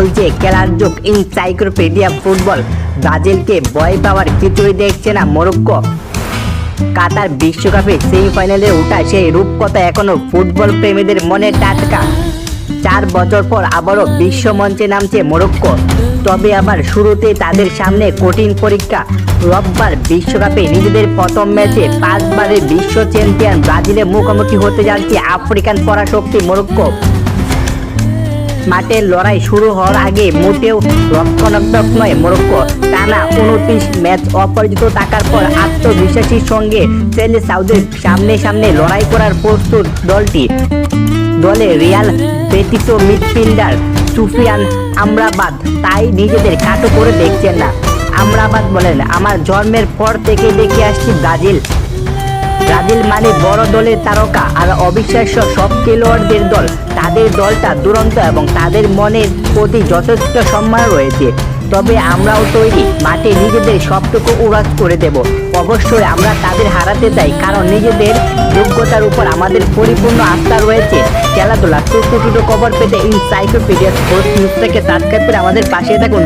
চলছে খেলার যুগ এনসাইক্লোপিডিয়া ফুটবল। ব্রাজিলকে ভয় পাওয়ার কিছুই দেখছে না মরক্কো। কাতার বিশ্বকাপে সেমিফাইনালে ওঠা সেই রূপকথা এখনো ফুটবল প্রেমীদের মনে টাটকা। 4 বছর পর আবারও বিশ্ব মঞ্চে নামছে মরক্কো। তবে আবার শুরুতেই তাদের সামনে কঠিন পরীক্ষা। রোববার বিশ্বকাপে নিজেদের প্রথম ম্যাচে 5 বারের বিশ্ব চ্যাম্পিয়ন ব্রাজিলের মুখোমুখি হতে যাচ্ছে আফ্রিকান পরাশক্তি মরক্কো। মাঠের লড়াই শুরু হওয়ার আগে মোটেও রক্ষণাত্মক নয় মরক্কো। টানা 29 ম্যাচ অপরাজিত থাকার পর আত্মবিশ্বাসীর সঙ্গে ছেলে সাউদের সামনে লড়াই করার প্রস্তুত দলটি। দলে রিয়াল বেটিসো মিডফিল্ডার সুফিয়ান আমরাবাদ তাই নিজেদের খাটো করে দেখছেন না। আমরাবাদ বলেন, আমার জন্মের পর থেকে দেখে আসছি ব্রাজিল মানে বড় দলের তারকা আর অবিশ্বাস্য সব খেলোয়াড়দের দল। তাদের দলটা দুরন্ত এবং তাদের মনের প্রতি যথেষ্ট সম্মান রয়েছে। তবে আমরাও তৈরি মাঠে নিজেদের সবটুকু উড়াস করে দেব। অবশ্যই আমরা তাদের হারাতে চাই, কারণ নিজেদের যোগ্যতার উপর আমাদের পরিপূর্ণ আস্থা রয়েছে। খেলাধুলা ছোট খবর পেতে এনসাইক্লোপিডিয়া স্পোর্টস নিউজ থেকে সাবস্ক্রাইব করে আমাদের পাশে থাকুন।